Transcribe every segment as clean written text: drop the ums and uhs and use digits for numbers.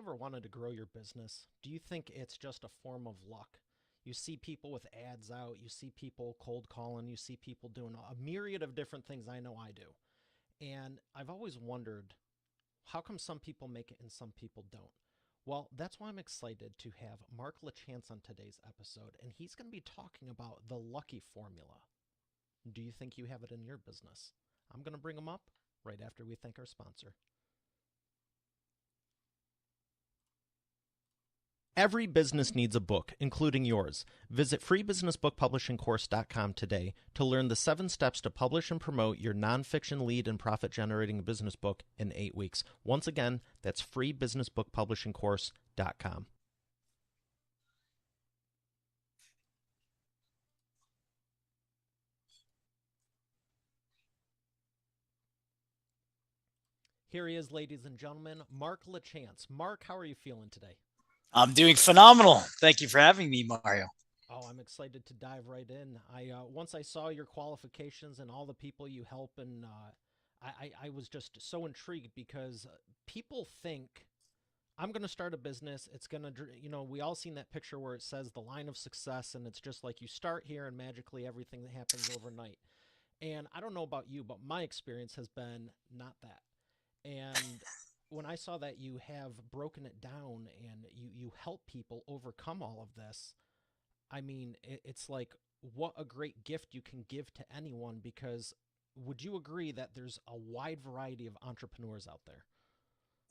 ever wanted to grow your business? Do you think it's just a form of luck? You see people with ads out, you see people cold calling, you see people doing a myriad of different things. I know I do. And I've always wondered, how come some people make it and some people don't? Well, that's why I'm excited to have Mark LaChance on today's episode, and he's going to be talking about the lucky formula. Do you think you have it in your business? I'm going to bring him up right after we thank our sponsor. Every business needs a book, including yours. Visit freebusinessbookpublishingcourse.com today to learn the 7 steps to publish and promote your nonfiction lead and profit-generating business book in 8 weeks. Once again, that's freebusinessbookpublishingcourse.com. Here he is, ladies and gentlemen, Mark LaChance. Mark, how are you feeling today? I'm doing phenomenal. Thank you for having me, Mario. Oh, I'm excited to dive right in. Once I saw your qualifications and all the people you help, and I was just so intrigued because people think I'm going to start a business. It's going to, we all seen that picture where it says the line of success, and it's just like you start here and magically everything that happens overnight. And I don't know about you, but my experience has been not that. And when I saw that you have broken it down and you help people overcome all of this, I mean, it's like, what a great gift you can give to anyone, because would you agree that there's a wide variety of entrepreneurs out there?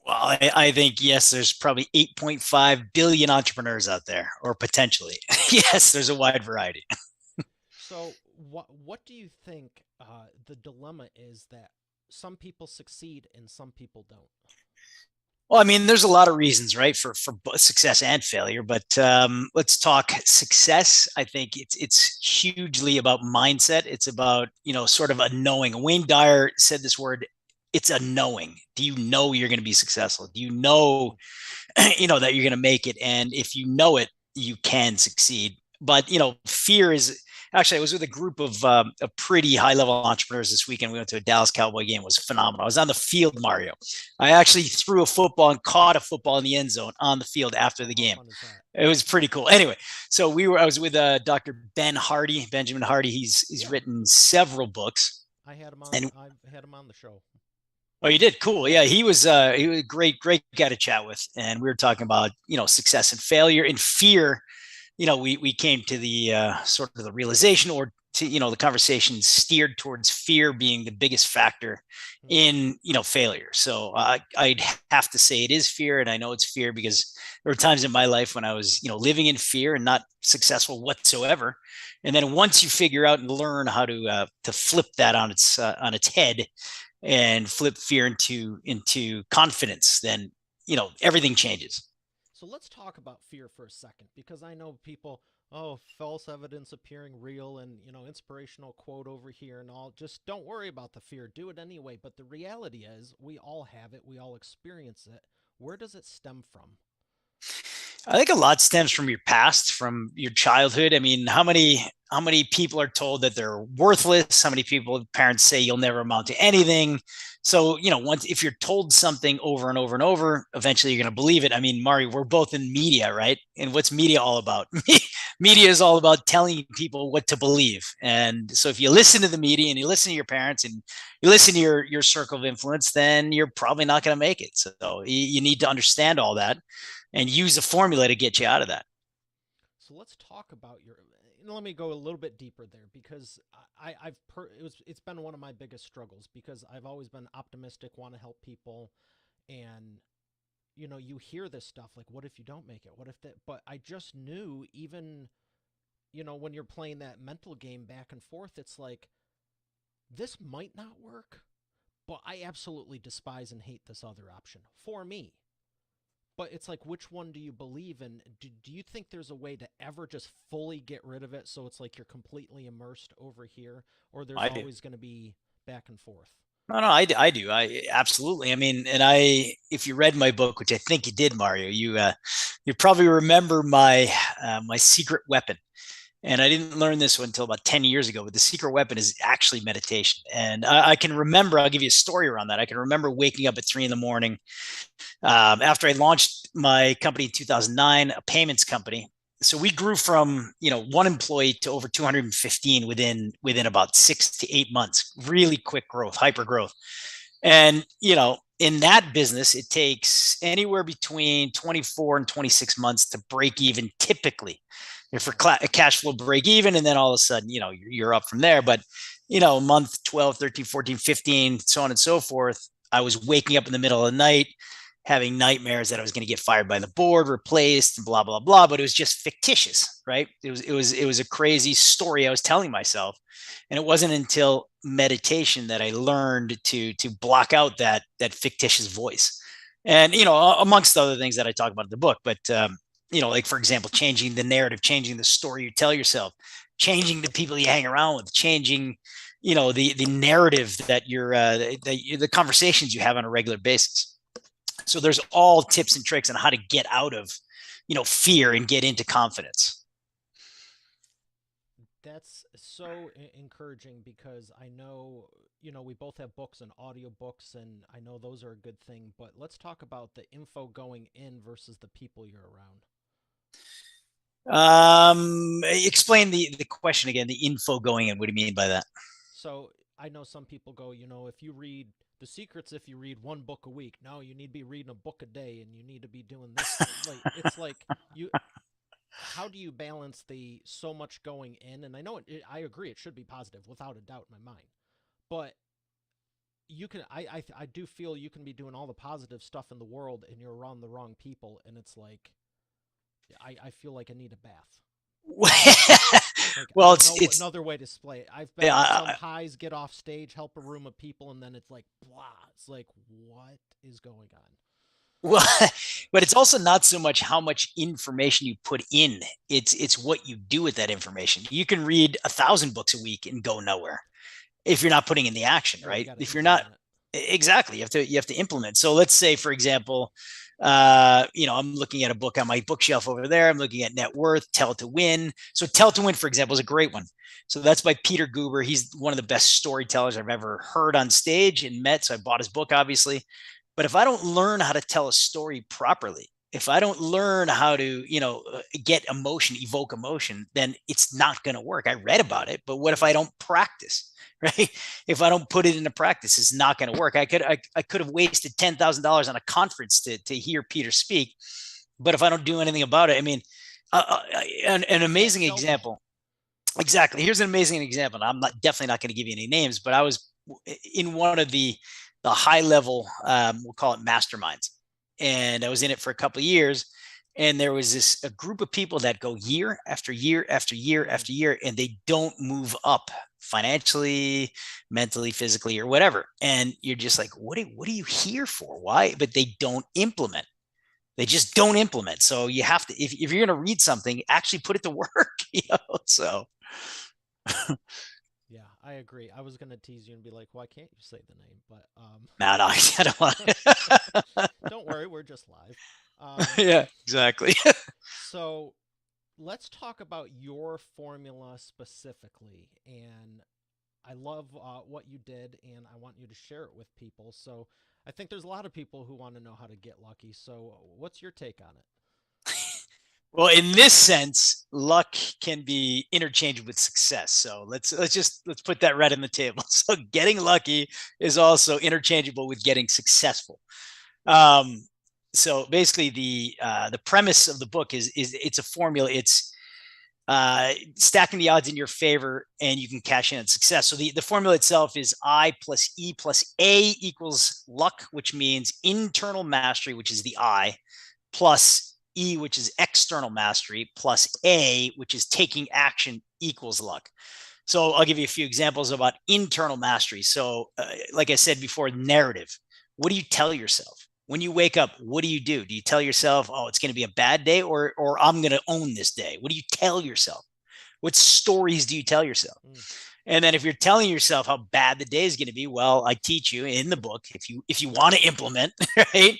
Well, I think, yes, there's probably 8.5 billion entrepreneurs out there, or potentially. Yes, there's a wide variety. So what do you think the dilemma is that some people succeed and some people don't? Well, I mean, there's a lot of reasons, right, for both success and failure. But let's talk success. I think it's hugely about mindset. It's about sort of a knowing. Wayne Dyer said this word. It's a knowing. Do you know you're going to be successful? Do you know, that you're going to make it? And if you know it, you can succeed. But fear is. Actually, I was with a group of a pretty high-level entrepreneurs this weekend. We went to a Dallas Cowboy game. It was phenomenal. I was on the field, Mario. I actually threw a football and caught a football in the end zone on the field after the game. It was pretty cool. Anyway, so I was with Dr. Benjamin Hardy. He's written several books. I had him on the show. Oh, you did? Cool. Yeah, he was a great guy to chat with, and we were talking about success and failure and fear. We came to the sort of the realization, or to, the conversation steered towards fear being the biggest factor in, failure. So I'd have to say it is fear. And I know it's fear because there were times in my life when I was, living in fear and not successful whatsoever. And then once you figure out and learn how to flip that on its head and flip fear into confidence, then, everything changes. So let's talk about fear for a second, because I know people, false evidence appearing real and, inspirational quote over here and all. Just don't worry about the fear. Do it anyway. But the reality is we all have it. We all experience it. Where does it stem from? I think a lot stems from your past, from your childhood. I mean, how many people are told that they're worthless? How many parents say you'll never amount to anything? So, if you're told something over and over and over, eventually you're going to believe it. I mean, Mari, we're both in media, right? And what's media all about? Media is all about telling people what to believe. And so if you listen to the media and you listen to your parents and you listen to your circle of influence, then you're probably not going to make it. So you need to understand all that and use a formula to get you out of that. So let's talk about let me go a little bit deeper there, because it's been one of my biggest struggles, because I've always been optimistic, want to help people, and you hear this stuff like, what if you don't make it? What if that? But I just knew, even when you're playing that mental game back and forth, it's like, this might not work, but I absolutely despise and hate this other option for me. But it's like, which one do you believe in? Do you think there's a way to ever just fully get rid of it, so it's like you're completely immersed over here, or there's always going to be back and forth? No, I do. I absolutely. I mean, and if you read my book, which I think you did, Mario, you probably remember my secret weapon. And I didn't learn this until about 10 years ago, but the secret weapon is actually meditation. And I can remember, I'll give you a story around that. I can remember waking up at 3 in the morning after I launched my company in 2009, a payments company. So we grew from, one employee to over 215 within about 6 to 8 months. Really quick growth, hyper growth. And, in that business, it takes anywhere between 24 and 26 months to break even typically. If for cash flow break even, and then all of a sudden, you're up from there. But, month 12, 13, 14, 15, so on and so forth, I was waking up in the middle of the night, having nightmares that I was going to get fired by the board, replaced, and blah, blah, blah. But it was just fictitious, right? It was a crazy story I was telling myself. And it wasn't until meditation that I learned to block out that fictitious voice. And, amongst other things that I talk about in the book, but, like, for example, changing the narrative, changing the story you tell yourself, changing the people you hang around with, changing, the narrative that the conversations you have on a regular basis. So there's all tips and tricks on how to get out of, fear and get into confidence. That's so encouraging because I know, we both have books and audiobooks, and I know those are a good thing, but let's talk about the info going in versus the people you're around. Explain the question again. The info going in. What do you mean by that? So I know some people go, if you read The Secrets, if you read one book a week, no, you need to be reading a book a day, and you need to be doing this. Like, it's like you. How do you balance the so much going in? And I know I agree, it should be positive without a doubt in my mind, but you can. I do feel you can be doing all the positive stuff in the world, and you're around the wrong people, and it's like I feel like I need a bath. Like, I Well, don't it's know it's another way to display it. I've been yeah, on some highs, get off stage, help a room of people, and then it's like blah. It's like, what is going on? well, but it's also not so much how much information you put in. It's what you do with that information. You can read 1,000 books a week and go nowhere if you're not putting in the action, Right, you right? got to If you're not, implement it. exactly, you have to implement. So let's say, for example, I'm looking at a book on my bookshelf over there. I'm looking at Net Worth, Tell to Win. So Tell to Win, for example, is a great one. So that's by Peter Guber. He's one of the best storytellers I've ever heard on stage and met. So I bought his book, obviously. But if I don't learn how to tell a story properly, if I don't learn how to, get emotion, evoke emotion, then it's not going to work. I read about it, but what if I Right. don't practice? Right? If I don't put it into practice, it's not going to work. I could have wasted $10,000 on a conference to hear Peter speak, but if I don't do anything about it, I mean, an It's that amazing shelf life. example. Exactly. Here's an amazing example. I'm not definitely not going to give you any names, but I was in one of the high level, we'll call it masterminds, and I was in it for a couple of years. And there was a group of people that go year after year after year Mm. after year, and they don't move up financially, mentally, physically, or whatever. And you're just like, what are you here for? Why? But they don't implement. They just don't implement. So you have to, if you're going to read something, actually put it to work. So Yeah, I agree. I was gonna tease you and be like, "Why can't you say the name?" But no, no, I don't want. don't worry, we're just live. Um, Yeah, exactly. so let's talk about your formula specifically. And I love what you did, and I want you to share it with people. So I think there's a lot of people who want to know how to get lucky. So what's your take on it? Well, in this sense, luck can be interchanged with success. So let's put that right on the table. So getting lucky is also interchangeable with getting successful. Um, so basically, the premise of the book is it's a formula. It's stacking the odds in your favor, and you can cash in on success. So the formula itself is I plus E plus A equals luck, which means internal mastery, which is the I, plus E, which is external mastery, plus A, which is taking action, equals luck. So I'll give you a few examples about internal mastery. So, like I said before, narrative. What do you tell yourself? When you wake up, what do you do? Do you tell yourself, "Oh, it's going to be a bad day," or "I'm going to own this day"? What do you tell yourself? What stories do you tell yourself? Mm. And then if you're telling yourself how bad the day is going to be, well, I teach you in the book, if you want to implement, right?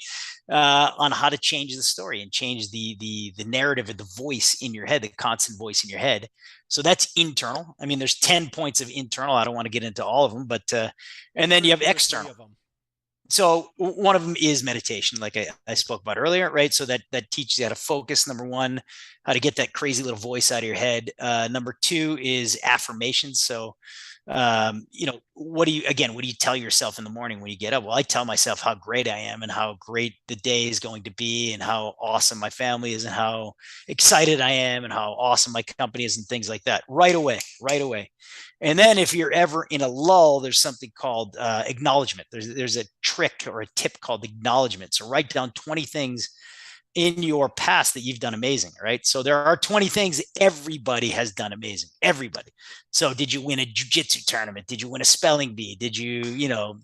on how to change the story and change the narrative and the voice in your head, the constant voice in your head. So that's internal. I mean, there's 10 points of internal. I don't want to get into all of them, but and then you have Two or three external. of them. So one of them is meditation, like I spoke about earlier, right? So that teaches you how to focus. Number one, how to get that crazy little voice out of your head. Number two is affirmations. So what do you tell yourself in the morning when you get up? Well, I tell myself how great I am and how great the day is going to be and how awesome my family is and how excited I am and how awesome my company is and things like that right away, right away. And then if you're ever in a lull, there's something called acknowledgement. There's a trick or a tip called acknowledgement. So write down 20 things in your past that you've done amazing, right? So there are 20 things everybody has done amazing. Everybody. So did you win a jiu-jitsu tournament? Did you win a spelling bee? Did you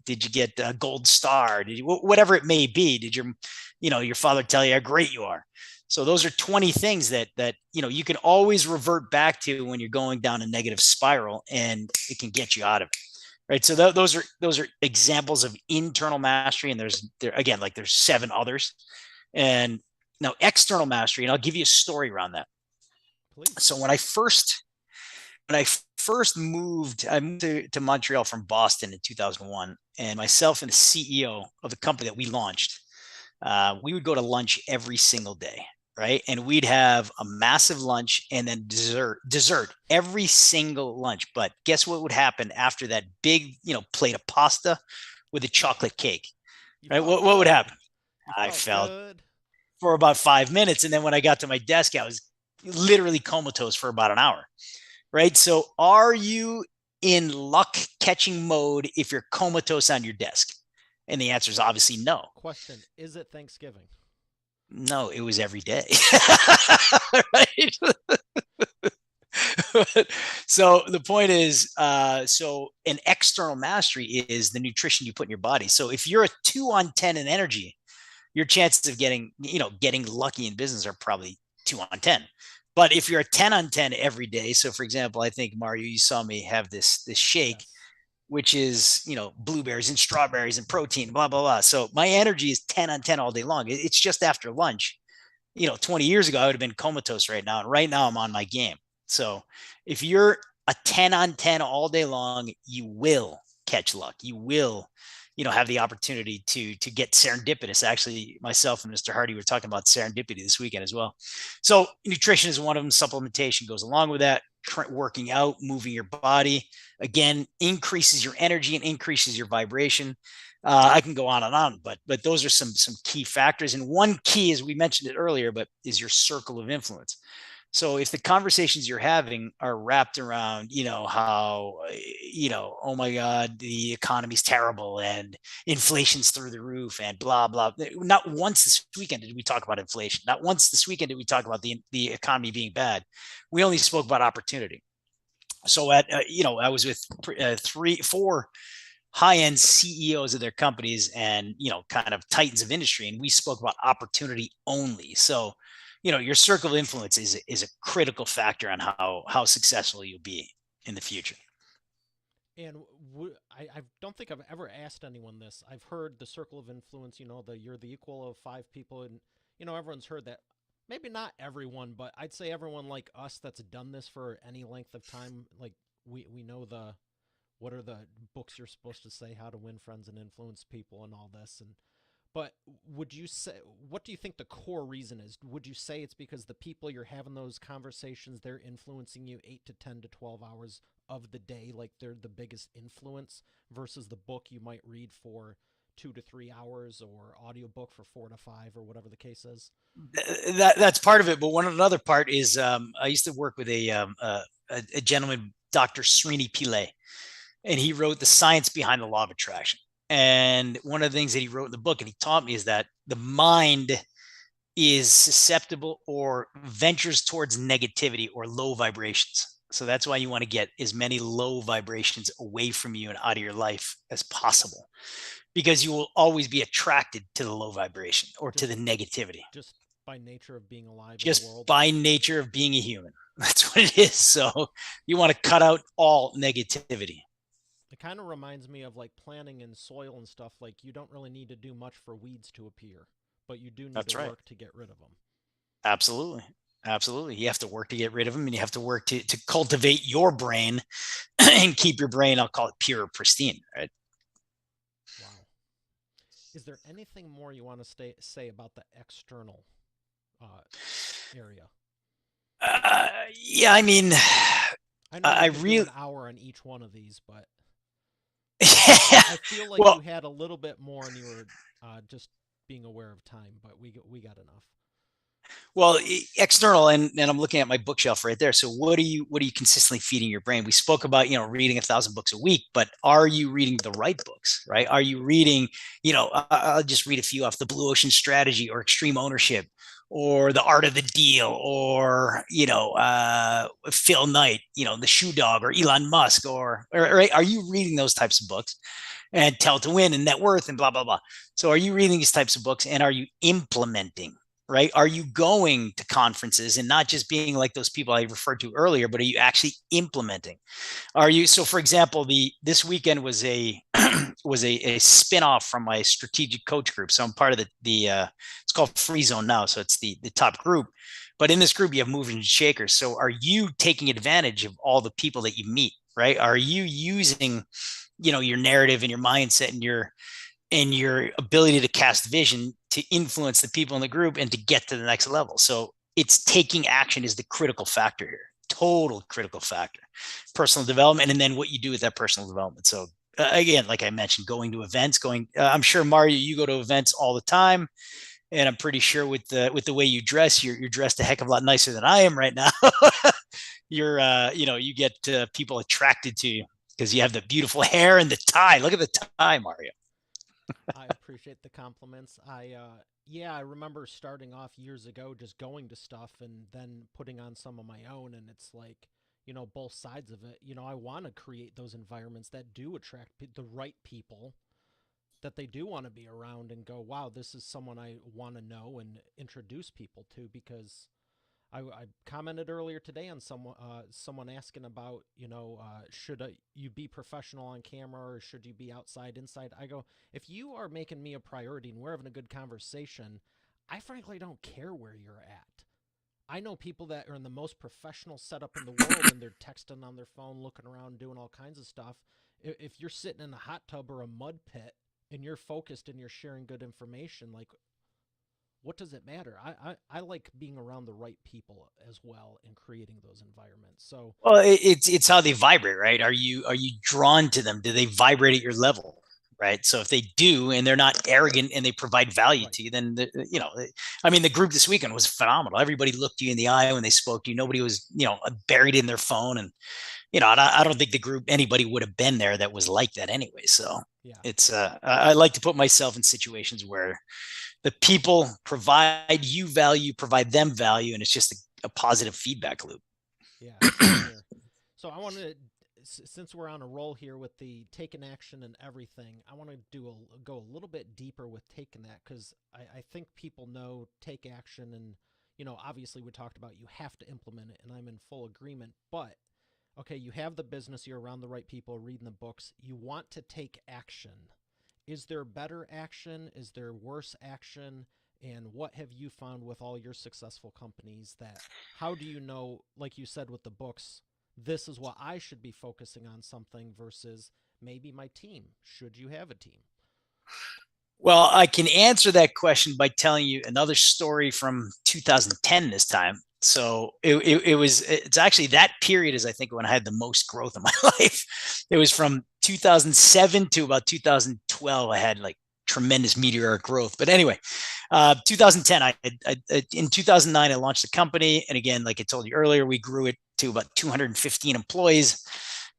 get a gold star? Did you, whatever it may be, did your father tell you how great you are? So those are 20 things that you can always revert back to when you're going down a negative spiral, and it can get you out of it. Right. So those are examples of internal mastery. And there's 7 others. And now external mastery, and I'll give you a story around that. Please. So when I first moved, I moved to Montreal from Boston in 2001, and myself and the CEO of the company that we launched, we would go to lunch every single day, right? And we'd have a massive lunch and then dessert every single lunch. But guess what would happen after that big, plate of pasta with a chocolate cake, right? What would happen? I felt good for about 5 minutes. And then when I got to my desk, I was literally comatose for about an hour, right? So are you in luck catching mode if you're comatose on your desk? And the answer is obviously no. Question, is it Thanksgiving? No, it was every day. Right? So the point is, so an external mastery is the nutrition you put in your body. So if you're a 2 on 10 in energy, your chances of getting lucky in business are probably 2 on 10. But if you're a 10 on 10 every day, so for example, I think Mario, you saw me have this shake, yes, which is, blueberries and strawberries and protein, blah, blah, blah. So my energy is 10 on 10 all day long. It's just after lunch. 20 years ago, I would have been comatose right now. And right now I'm on my game. So if you're a 10 on 10 all day long, you will catch luck. You will, have the opportunity to get serendipitous. Actually, myself and Mr. Hardy were talking about serendipity this weekend as well. So nutrition is one of them. Supplementation goes along with that. Working out, moving your body, again, increases your energy and increases your vibration. I can go on and on, but those are some key factors. And one key, as we mentioned it earlier, but is your circle of influence. So if the conversations you're having are wrapped around, how, oh my God, the economy's terrible and inflation's through the roof and blah, blah. Not once this weekend did we talk about inflation. Not once this weekend did we talk about the economy being bad. We only spoke about opportunity. So I was with 4 high-end CEOs of their companies and, kind of titans of industry. And we spoke about opportunity only. So, your circle of influence is a critical factor on how successful you'll be in the future. And I don't think I've ever asked anyone this. I've heard the circle of influence, you're the equal of 5 people. And, everyone's heard that. Maybe not everyone, but I'd say everyone like us that's done this for any length of time. Like we know what are the books you're supposed to say, how to win friends and influence people and all this. But would you say, what do you think the core reason is? Would you say it's because the people you're having those conversations, they're influencing you 8 to 10 to 12 hours of the day, like they're the biggest influence, versus the book you might read for 2 to 3 hours or audiobook for 4 to 5 or whatever the case is? That's part of it. But another part is I used to work with a gentleman, Dr. Srini Pillay, and he wrote The Science Behind the Law of Attraction. And one of the things that he wrote in the book and he taught me is that the mind is susceptible or ventures towards negativity or low vibrations. So that's why you want to get as many low vibrations away from you and out of your life as possible, because you will always be attracted to the low vibration or to the negativity. Just by nature of being alive just in the world. By nature of being a human. That's what it is. So you want to cut out all negativity. It kind of reminds me of like planting in soil and stuff. Like you don't really need to do much for weeds to appear. but you do need to That's right. work to get rid of them. Absolutely. Absolutely. You have to work to get rid of them, and you have to work to cultivate your brain and keep your brain, I'll call it pure, pristine, right? Wow. Is there anything more you want to say about the external uh, area? Yeah, I mean, I know we I could do really, an hour on each one of these, but yeah. I feel like you Well, had a little bit more, and you were just being aware of time. But we got enough. well, external, and I'm looking at my bookshelf right there. So what are you consistently feeding your brain? We spoke about, reading 1,000 books a week, but are you reading the right books, right? Are you reading, I'll just read a few off: The Blue Ocean Strategy, or Extreme Ownership, or The Art of the Deal, or Phil Knight, The Shoe Dog, or Elon Musk, or right? Are you reading those types of books? And Tell to Win and Net Worth and blah blah blah. So are you reading these types of books, and are you implementing, right? Are you going to conferences and not just being like those people I referred to earlier, but are you actually implementing? Are you, so for example, the this weekend was a a spin-off from my strategic coach group. So I'm part of the it's called Free Zone now. So it's the top group. But in this group, you have movers and shakers. So are you taking advantage of all the people that you meet, right? Are you using, your narrative and your mindset and your ability to cast vision to influence the people in the group and to get to the next level? So it's taking action is the critical factor here. Total critical factor. Personal development, and then what you do with that personal development. So again, like I mentioned, going to events, I'm sure, Mario, you go to events all the time, and I'm pretty sure with the way you dress, you're dressed a heck of a lot nicer than I am right now. You're you get people attracted to you because you have the beautiful hair and the tie. Look at the tie, Mario. I appreciate the compliments. Yeah, I remember starting off years ago just going to stuff and then putting on some of my own, and it's like, both sides of it. I want to create those environments that do attract the right people that they do want to be around and go, wow, this is someone I want to know and introduce people to. Because I commented earlier today on someone asking about, should you be professional on camera, or should you be outside, inside? I go, if you are making me a priority and we're having a good conversation, I frankly don't care where you're at. I know people that are in the most professional setup in the world, and they're texting on their phone, looking around, doing all kinds of stuff. If you're sitting in a hot tub or a mud pit and you're focused and you're sharing good information, like, what does it matter? I like being around the right people as well and creating those environments. So Well, it's how they vibrate, right? Are you drawn to them? Do they vibrate at your level? Right. So if they do, and they're not arrogant, and they provide value right, to you, then I mean, the group this weekend was phenomenal. Everybody looked you in the eye when they spoke to you. Nobody was, buried in their phone, and I don't think the group, anybody would have been there that was like that anyway. So yeah, it's I like to put myself in situations where the people provide you value, provide them value, and it's just a positive feedback loop. yeah, same here. So I want to, since we're on a roll here with the taking action and everything, I want to go a little bit deeper with taking that, because I think people know take action, and obviously we talked about you have to implement it, and I'm in full agreement. But okay, you have the business, you're around the right people, reading the books, you want to take action. Is there better action? Is there worse action? And what have you found with all your successful companies, that how do you know, like you said with the books, this is what I should be focusing on something versus maybe my team? Should you have a team? Well, I can answer that question by telling you another story from 2010 this time. So it's actually that period is, I think, when I had the most growth in my life. It was from 2007 to about 2012. I had like tremendous meteoric growth. But anyway, 2010, in 2009, I launched the company. And again, like I told you earlier, we grew it to about 215 employees.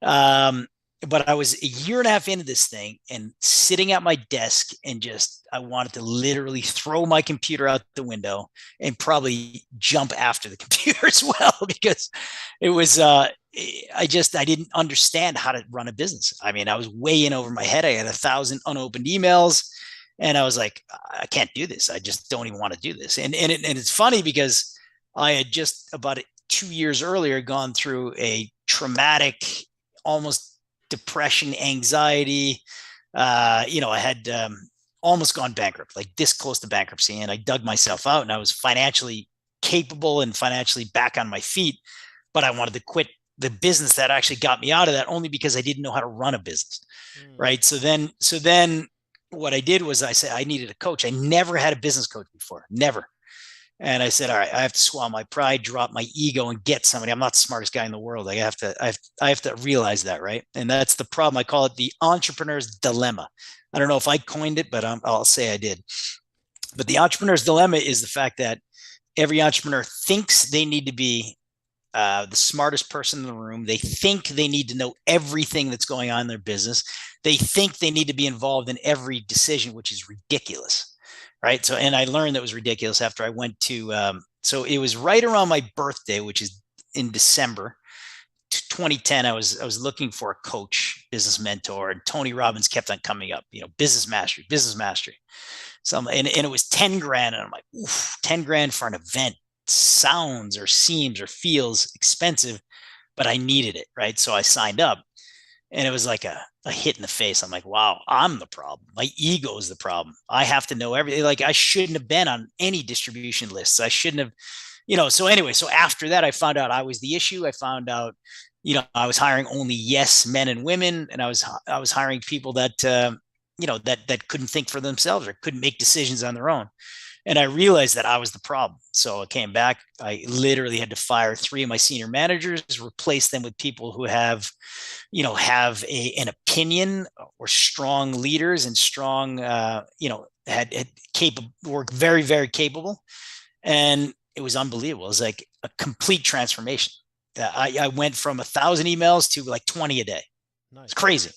Um, but I was a year and a half into this thing and sitting at my desk, and just, I wanted to literally throw my computer out the window and probably jump after the computer as well, because it was, I didn't understand how to run a business. I mean, I was way in over my head. I had 1,000 unopened emails, and I was like, I can't do this. I just don't even want to do this. And it's funny because I had just about 2 years earlier gone through a traumatic, almost depression, anxiety. I had almost gone bankrupt, like this close to bankruptcy. And I dug myself out and I was financially capable and financially back on my feet, but I wanted to quit the business that actually got me out of that only because I didn't know how to run a business. Mm. Right. So then what I did was I said, I needed a coach. I never had a business coach before, never. And I said, all right, I have to swallow my pride, drop my ego, and get somebody. I'm not the smartest guy in the world. I have to realize that, right? And that's the problem. I call it the entrepreneur's dilemma. I don't know if I coined it, but I'll say I did. But the entrepreneur's dilemma is the fact that every entrepreneur thinks they need to be the smartest person in the room. They think they need to know everything that's going on in their business. They think they need to be involved in every decision, which is ridiculous. Right. So, and I learned that was ridiculous after I went to, so it was right around my birthday, which is in December 2010. I was looking for a coach, business mentor, and Tony Robbins kept on coming up, business mastery, business mastery. So, and it was 10 grand. And I'm like, oof, 10 grand for an event sounds or seems or feels expensive, but I needed it. Right. So I signed up. And it was like a hit in the face. I'm like, wow, I'm the problem. My ego is the problem. I have to know everything. Like I shouldn't have been on any distribution lists. I shouldn't have, so anyway, so after that, I found out I was the issue. I found out, I was hiring only yes men and women. And I was hiring people that, that couldn't think for themselves or couldn't make decisions on their own. And I realized that I was the problem. So I came back. I literally had to fire 3 of my senior managers, replace them with people who have an opinion or strong leaders and strong, were very, very capable. And it was unbelievable. It was like a complete transformation. I went from 1,000 emails to like 20 a day. Nice. It's crazy.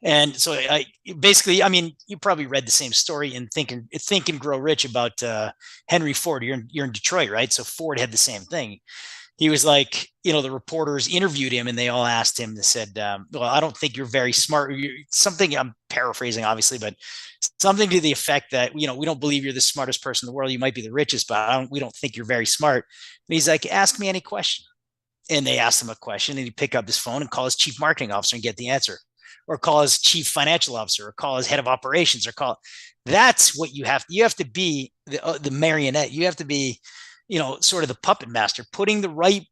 And so I basically, I mean, you probably read the same story in Think and Grow Rich about Henry Ford. You're in Detroit, right? So Ford had the same thing. He was like, the reporters interviewed him and they all asked him, they said, well, I don't think you're very smart. Something I'm paraphrasing, obviously, but something to the effect that, we don't believe you're the smartest person in the world. You might be the richest, but we don't think you're very smart. And he's like, ask me any question. And they asked him a question and he'd pick up his phone and call his chief marketing officer and get the answer, or call his chief financial officer, or call his head of operations, or that's what you have to be the marionette. You have to be, sort of the puppet master, putting the right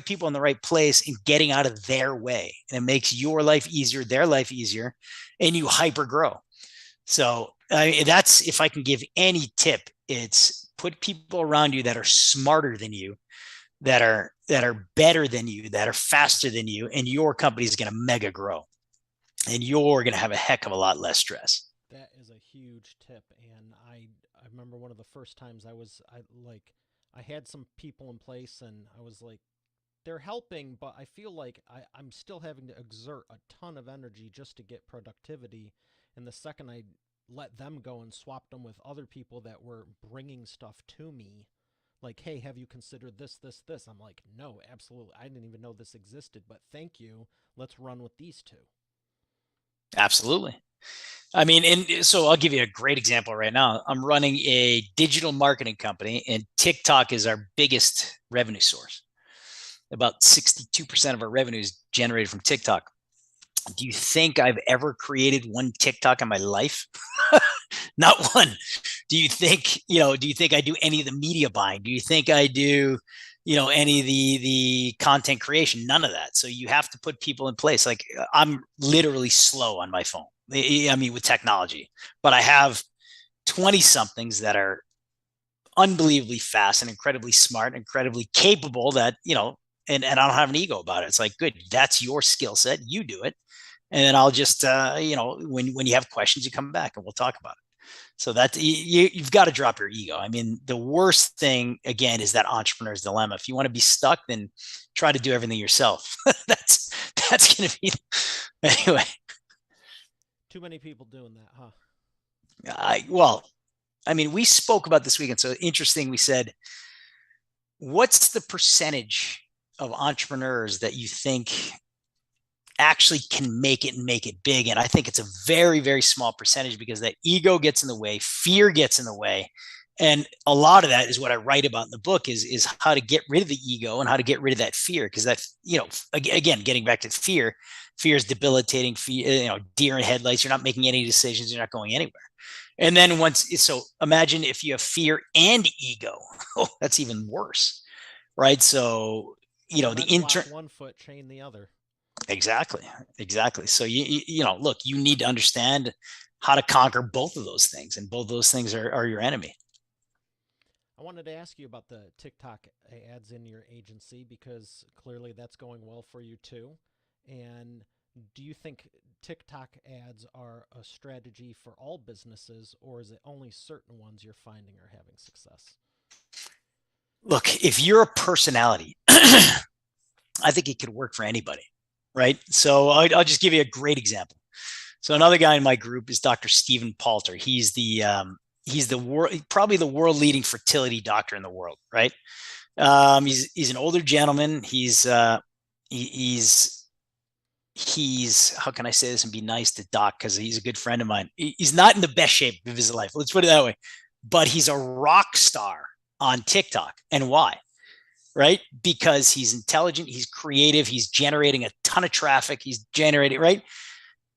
people in the right place and getting out of their way. And it makes your life easier, their life easier, and you hyper grow. So that's, if I can give any tip, it's put people around you that are smarter than you, that are better than you, that are faster than you, and your company is going to mega grow. And you're going to have a heck of a lot less stress. That is a huge tip. And I remember one of the first times I had some people in place and I was like, they're helping, but I feel like I'm still having to exert a ton of energy just to get productivity. And the second I let them go and swapped them with other people that were bringing stuff to me, like, hey, have you considered this? I'm like, no, absolutely. I didn't even know this existed, but thank you. Let's run with these two. Absolutely. I mean, and so I'll give you a great example right now. I'm running a digital marketing company and TikTok is our biggest revenue source. About 62% of our revenue is generated from TikTok. Do you think I've ever created one TikTok in my life? Not one. Do you think I do any of the media buying? Do you think I do, any of the content creation? None of that. So you have to put people in place. Like I'm literally slow on my phone. I mean, with technology, but I have 20 somethings that are unbelievably fast and incredibly smart, incredibly capable that, and I don't have an ego about it. It's like, good, that's your skill set. You do it. And then I'll just, when you have questions, you come back and we'll talk about it. So that you've got to drop your ego. I mean, the worst thing again is that entrepreneur's dilemma. If you want to be stuck, then try to do everything yourself. that's going to be anyway. Too many people doing that, huh? I mean, we spoke about this weekend. So interesting. We said, what's the percentage of entrepreneurs that you think actually can make it and make it big? And I think it's a very, very small percentage because that ego gets in the way, fear gets in the way, And a lot of that is what I write about in the book is how to get rid of the ego and how to get rid of that fear. Because that, again, getting back to fear is debilitating. Fear, deer in headlights. You're not making any decisions. You're not going anywhere. And then so imagine if you have fear and ego. Oh, that's even worse, right? So, the block one foot, chain the other. Exactly. So look, you need to understand how to conquer both of those things, and both those things are your enemy. I wanted to ask you about the TikTok ads in your agency because clearly that's going well for you too. And do you think TikTok ads are a strategy for all businesses, or is it only certain ones you're finding are having success? Look, if you're a personality, I think it could work for anybody, right? So I'll just give you a great example. So another guy in my group is Dr. Stephen Palter. He's probably the world leading fertility doctor in the world, right? He's an older gentleman. He's how can I say this and be nice to Doc, because he's a good friend of mine. He's not in the best shape of his life. Let's put it that way. But he's a rock star on TikTok. And why? Right? Because he's intelligent, he's creative, he's generating a ton of traffic, he's generating, right?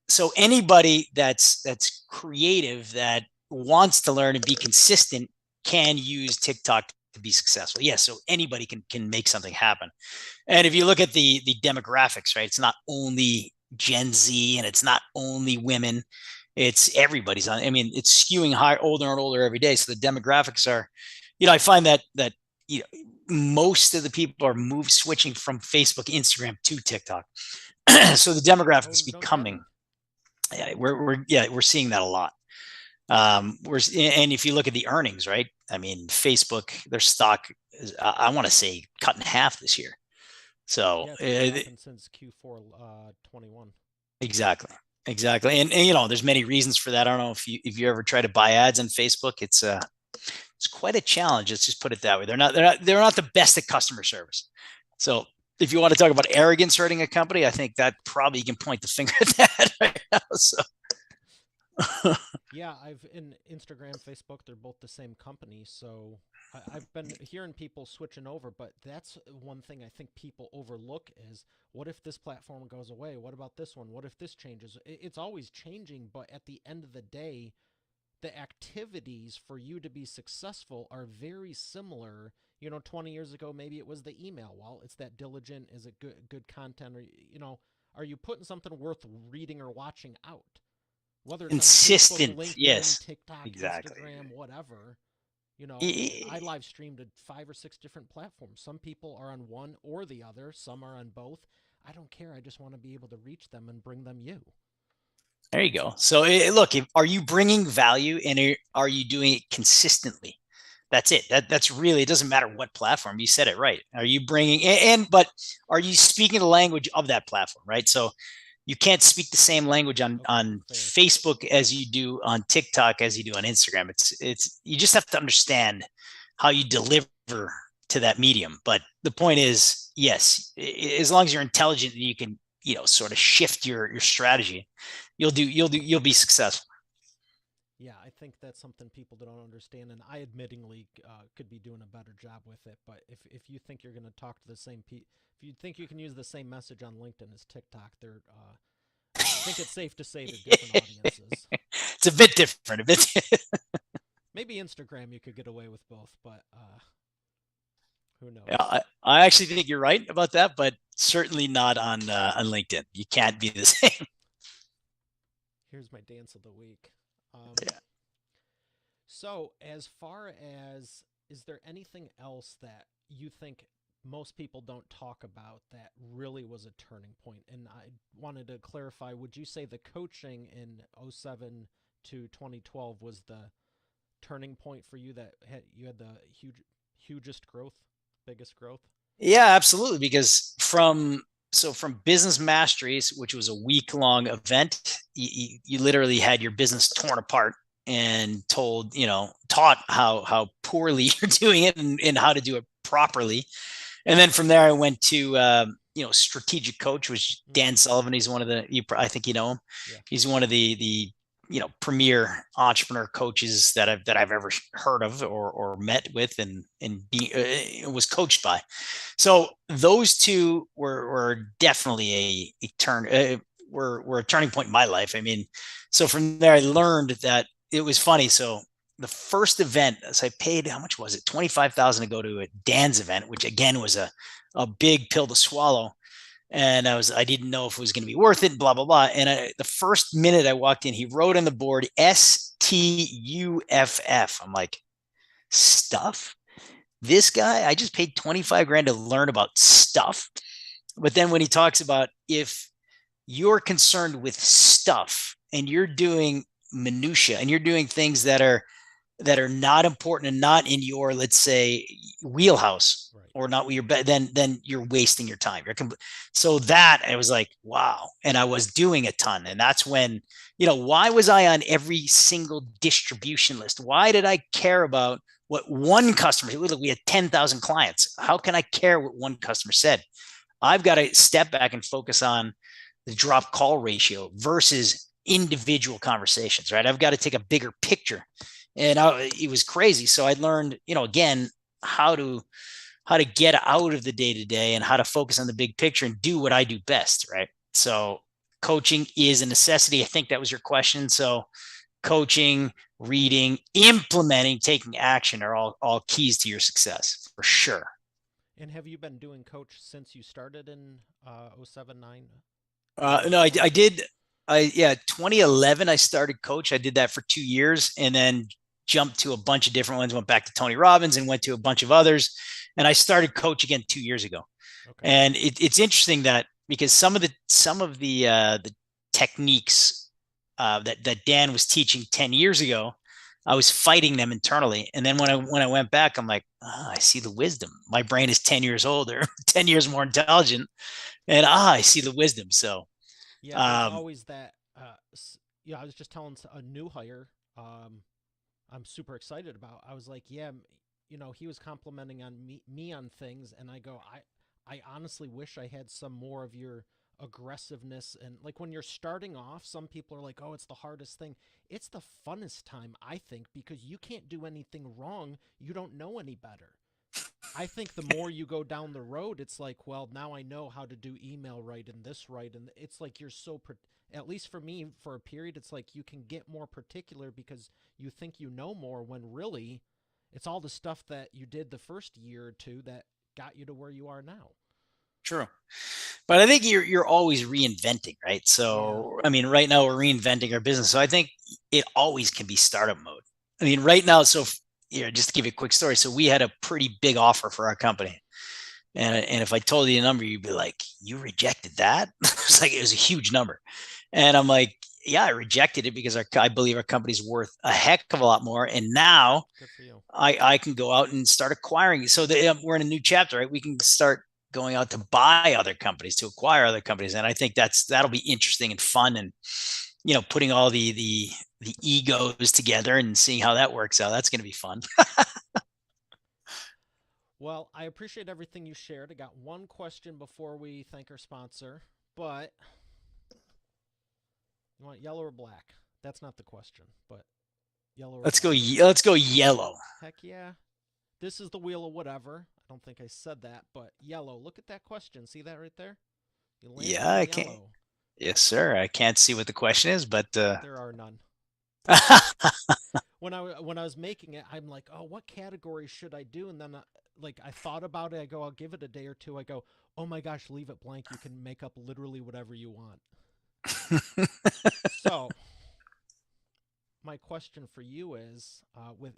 So anybody that's creative, that wants to learn and be consistent, can use TikTok to be successful. Yes, so anybody can make something happen. And if you look at the demographics, right, it's not only Gen Z and it's not only women, it's everybody's on. I mean, it's skewing higher, older and older every day. So the demographics are, I find that most of the people are switching from Facebook, Instagram to TikTok. So the demographic is becoming. Yeah, we're seeing that a lot. And if you look at the earnings, right? I mean, Facebook, their stock is, I want to say, cut in half this year. So since Q4 21. Exactly. And there's many reasons for that. I don't know if you ever try to buy ads on Facebook. It's quite a challenge. Let's just put it that way. They're not the best at customer service. So if you want to talk about arrogance hurting a company, I think that probably you can point the finger at that right now. So. Yeah, I've in Instagram, Facebook, they're both the same company. So I've been hearing people switching over, but that's one thing I think people overlook is, what if this platform goes away? What about this one? What if this changes? It's always changing, but at the end of the day, the activities for you to be successful are very similar. 20 years ago, maybe it was the email. Well, it's that diligent. Is it good content? Or, are you putting something worth reading or watching out? Whether it's consistent, on Facebook, LinkedIn, yes, TikTok, exactly. Instagram, whatever. I live streamed to 5 or 6 different platforms. Some people are on one or the other. Some are on both. I don't care. I just want to be able to reach them and bring them you. There you go. So look, are you bringing value, and are you doing it consistently? That's it. That's really, it doesn't matter what platform. You said it right. Are you bringing, but are you speaking the language of that platform, right? So you can't speak the same language on Facebook as you do on TikTok, as you do on Instagram. It's you just have to understand how you deliver to that medium. But the point is, yes, as long as you're intelligent and you can, sort of shift your strategy, you'll be successful. Yeah, I think that's something people don't understand, and I admittingly could be doing a better job with it. But if you think you're going to talk to the same people, if you think you can use the same message on LinkedIn as TikTok, I think it's safe to say they're different audiences. It's a bit different. Maybe Instagram you could get away with both, but who knows? Yeah, I actually think you're right about that, but certainly not on LinkedIn. You can't be the same. Here's my dance of the week. Yeah. So, as far as, is there anything else that you think most people don't talk about that really was a turning point? And I wanted to clarify, would you say the coaching in 07 to 2012 was the turning point for you, that you had the hugest growth, biggest growth? Yeah, absolutely. Because from Business Masteries, which was a week-long event, you literally had your business torn apart and taught how poorly you're doing it and how to do it properly. And then from there, I went to Strategic Coach, which Dan Sullivan. He's one of the, I think you know him. Yeah. He's one of the premier entrepreneur coaches that I've ever heard of or met with and was coached by. So those two were definitely a turn were a turning point in my life. I mean, so from there I learned that it was funny. So the first event, so I paid, how much was it? 25,000 to go to a Dan's event, which again was a big pill to swallow. And I didn't know if it was going to be worth it, blah, blah, blah. And the first minute I walked in, he wrote on the board STUFF. I'm like, stuff? This guy, I just paid 25 grand to learn about stuff. But then when he talks about, if you're concerned with stuff and you're doing minutia and you're doing things that are not important and not in your, let's say, wheelhouse, Right. or not what you're, then you're wasting your time. So that I was like, wow. And I was doing a ton. And that's when, why was I on every single distribution list? Why did I care about what one customer, we had 10,000 clients. How can I care what one customer said? I've got to step back and focus on the drop call ratio versus individual conversations, right? I've got to take a bigger picture. And it was crazy. So I learned, again, how to get out of the day to day and how to focus on the big picture and do what I do best, right? So coaching is a necessity. I think that was your question. So coaching, reading, implementing, taking action are all keys to your success for sure. And have you been doing coach since you started in 07, 9? No, I did. 2011, I started coach. I did that for 2 years and then jumped to a bunch of different ones, went back to Tony Robbins and went to a bunch of others. And I started coach again 2 years ago. Okay. And it's interesting that, because some of the techniques that Dan was teaching 10 years ago, I was fighting them internally. And then when I went back, I'm like, I see the wisdom. My brain is 10 years older, 10 years more intelligent. And I see the wisdom. So yeah, there's always that. I was just telling a new hire, I'm super excited about. I was like, yeah, he was complimenting on me on things, and I go, I honestly wish I had some more of your aggressiveness. And like, when you're starting off, some people are like, oh, it's the hardest thing. It's the funnest time, I think, because you can't do anything wrong. You don't know any better. I think the more you go down the road, it's like, well, now I know how to do email right and this right. And it's like you're so, at least for me, for a period, it's like you can get more particular because you think you know more, when really it's all the stuff that you did the first year or two that got you to where you are now. true. But I think you're always reinventing, right? Yeah. So, I mean, right now we're reinventing our business. So I think it always can be startup mode. I mean, right now, so just to give you a quick story. So we had a pretty big offer for our company. And if I told you a number, you'd be like, you rejected that? It was a huge number. And I'm like, yeah, I rejected it because I believe our company's worth a heck of a lot more. And now Good for you. I can go out and start acquiring. So we're in a new chapter, right? We can start going out to buy other companies, to acquire other companies. And I think that'll be interesting and fun, and, putting all the egos together and seeing how that works out. That's going to be fun. Well, I appreciate everything you shared. I got one question before we thank our sponsor, but you want yellow or black? That's not the question, but yellow or Let's black? let's go yellow. Heck yeah. This is the wheel of whatever. I don't think I said that, but yellow. Look at that question. See that right there? You landed Yeah, on I can't. yellow. Yes, sir. I can't see what the question is, but There are none. When I was making it, I'm like, oh, what category should I do? And then I thought about it. I go, I'll give it a day or two. I go, oh my gosh, leave it blank. You can make up literally whatever you want. So my question for you is,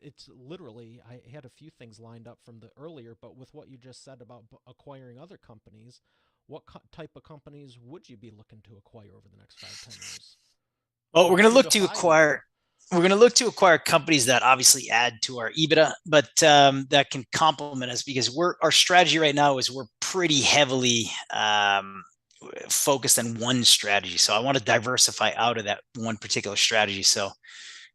it's literally, I had a few things lined up from the earlier, but with what you just said about acquiring other companies, what type of companies would you be looking to acquire over the next 5, 10 years? well, we're going to look 2 to to 5 even. acquire. We're going to look to acquire companies that obviously add to our EBITDA, but that can complement us, because our strategy right now is we're pretty heavily focused on one strategy. So I want to diversify out of that one particular strategy. So,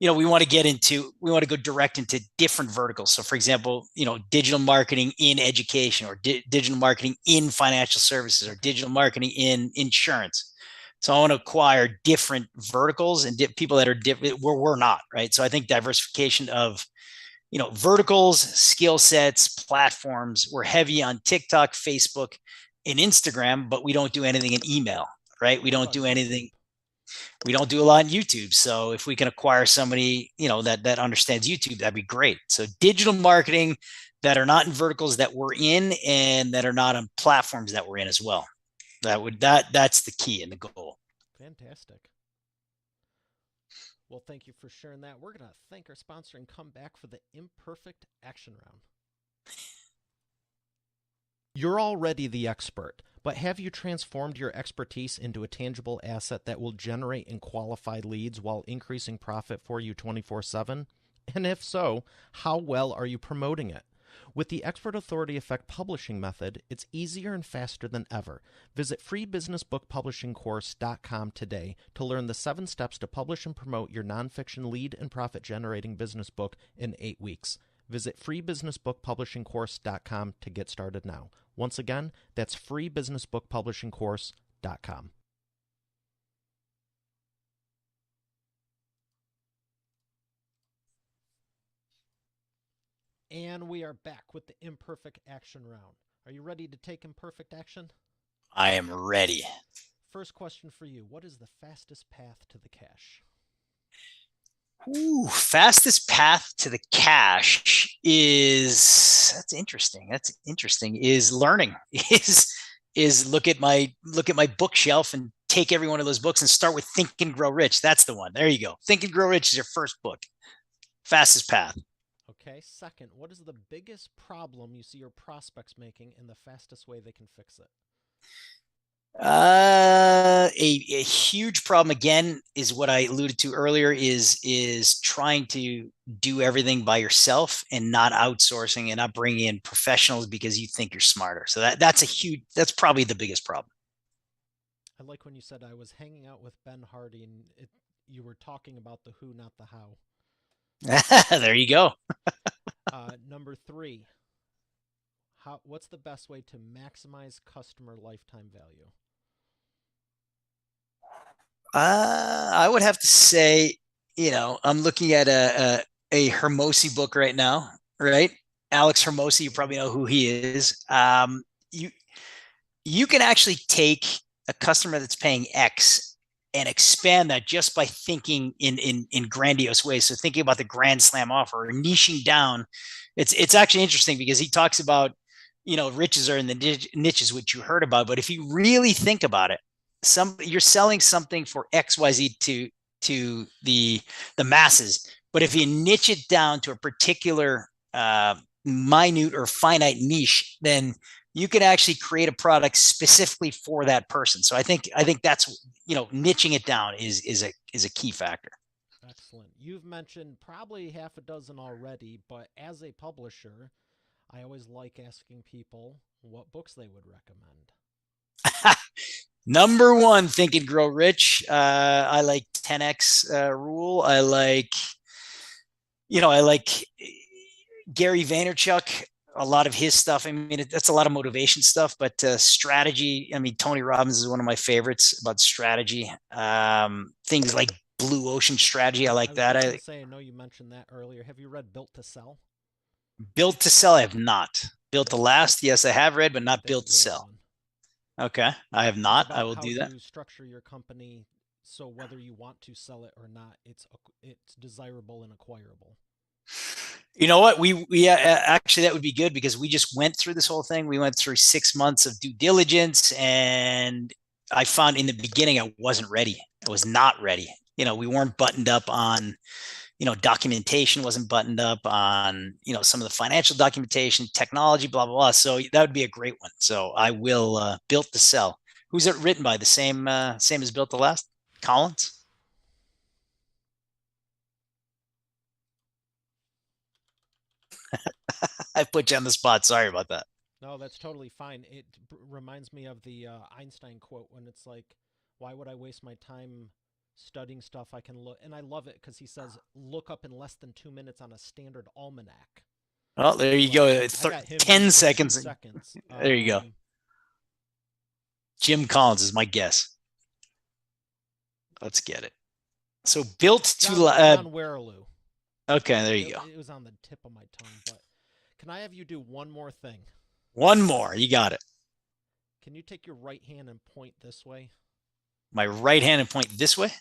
we want to go direct into different verticals. So for example, digital marketing in education, or digital marketing in financial services, or digital marketing in insurance. So I want to acquire different verticals and people that are different where we're not, right? So I think diversification of, verticals, skill sets, platforms. We're heavy on TikTok, Facebook, and Instagram, but we don't do anything in email, right? We What don't about do YouTube? anything. We don't do a lot in YouTube. So if we can acquire somebody, that understands YouTube, that'd be great. So digital marketing that are not in verticals that we're in and that are not on platforms that we're in as well. That's the key and the goal. Fantastic. Well, thank you for sharing that. We're going to thank our sponsor and come back for the imperfect action round. You're already the expert, but have you transformed your expertise into a tangible asset that will generate and qualify leads while increasing profit for you 24/7? And if so, how well are you promoting it? With the Expert Authority Effect publishing method, it's easier and faster than ever. Visit freebusinessbookpublishingcourse.com today to learn the 7 steps to publish and promote your nonfiction lead and profit generating business book in 8 weeks. Visit freebusinessbookpublishingcourse.com to get started now. Once again, that's freebusinessbookpublishingcourse.com. And we are back with the imperfect action round. Are you ready to take imperfect action? I am ready. First question for you. What is the fastest path to the cash? Ooh, fastest path to the cash that's interesting. That's interesting. Is learning is look at my bookshelf and take every one of those books and start with Think and Grow Rich. That's the one. There you go. Think and Grow Rich is your first book. Fastest path. Okay. Second, what is the biggest problem you see your prospects making and the fastest way they can fix it? A huge problem again is what I alluded to earlier is trying to do everything by yourself and not outsourcing and not bringing in professionals because you think you're smarter. So that's probably the biggest problem. I like when you said I was hanging out with Ben Hardy and you were talking about the who, not the how. There you go. Number 3, what's the best way to maximize customer lifetime value? I would have to say, I'm looking at a Hermosi book right now, right? Alex Hermosi, you probably know who he is. You can actually take a customer that's paying X and expand that just by thinking in grandiose ways. So thinking about the grand slam offer or niching down. It's actually interesting because he talks about, riches are in the niches, which you heard about. But if you really think about it, you're selling something for XYZ to the masses. But if you niche it down to a particular minute or finite niche, then you can actually create a product specifically for that person. So I think that's, niching it down is a key factor. Excellent. You've mentioned probably half a dozen already, but as a publisher, I always like asking people what books they would recommend. Number one, Think and Grow Rich. I like 10X Rule. I like Gary Vaynerchuk, a lot of his stuff. I mean, that's a lot of motivation stuff, but strategy. I mean, Tony Robbins is one of my favorites about strategy. Things like Blue Ocean Strategy. I like was that. just going to say, I know you mentioned that earlier. Have you read Built to Sell? Built to Sell, I have not. Built to Last, yes, I have read, but not That's Built a to good Sell. one. Okay, I have It's not. I about will how do that. to structure your company so whether you want to sell it or not, it's desirable and acquirable. You know what? We actually, that would be good because we just went through this whole thing. We went through 6 months of due diligence, and I found in the beginning I wasn't ready. I was not ready. We weren't buttoned up on, documentation wasn't buttoned up on, some of the financial documentation, technology, blah blah blah. So that would be a great one. So I will Built to Sell. Who's it written by? The same as Built to Last? Collins. I put you on the spot. Sorry about that. No, that's totally fine. It reminds me of the Einstein quote when it's like, why would I waste my time studying stuff I can look? And I love it because he says, look up in less than 2 minutes on a standard almanac. Well, there you Well, go. I got him 10 beat with 2 seconds. seconds. There you go. Jim Collins is my guess. Let's get it. So built to. John Werelou. Okay, there you go. It was on the tip of my tongue, but can I have you do one more thing? One more. You got it. Can you take your right hand and point this way? My right hand and point this way.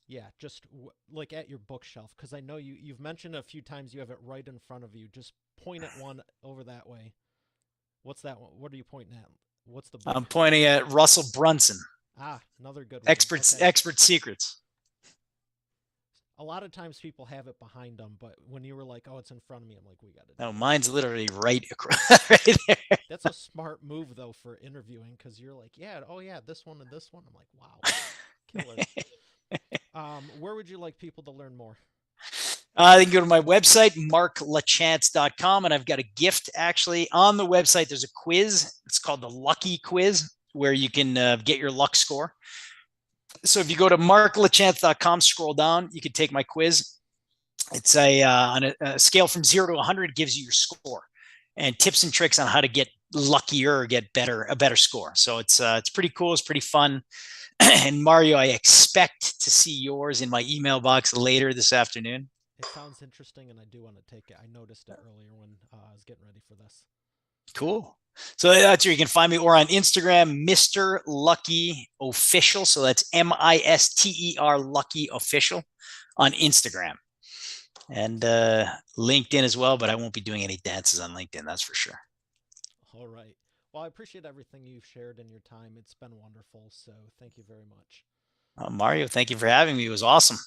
Yeah, just like at your bookshelf, because I know you've mentioned a few times you have it right in front of you. Just point at one over that way. What's that one? What are you pointing at? What's the book? I'm pointing at Russell Brunson. Ah, another good one. Okay. Expert Secrets. A lot of times people have it behind them, but when you were like, "Oh, it's in front of me," I'm like, "We got it." No, mine's literally right across, right there. That's a smart move though for interviewing, because you're like, "Yeah, oh yeah, this one and this one." I'm like, "Wow, killer." Where would you like people to learn more? They can go to my website, marklachance.com, and I've got a gift actually on the website. There's a quiz. It's called the Lucky Quiz, where you can get your luck score. So if you go to marklachance.com, scroll down, you can take my quiz. It's on a scale from 0 to 100, it gives you your score and tips and tricks on how to get luckier or get a better score. So it's pretty cool. It's pretty fun. And Mario, I expect to see yours in my email box later this afternoon. It sounds interesting, and I do want to take it. I noticed it earlier when I was getting ready for this. Cool. So that's where you can find me, or on Instagram, Mr. Lucky Official. So that's MISTER Lucky Official on Instagram, and LinkedIn as well. But I won't be doing any dances on LinkedIn, that's for sure. All right. Well, I appreciate everything you've shared in your time. It's been wonderful. So thank you very much. Mario, thank you for having me. It was awesome.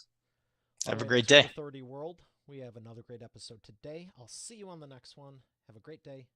Have a great day. Authority World. We have another great episode today. I'll see you on the next one. Have a great day.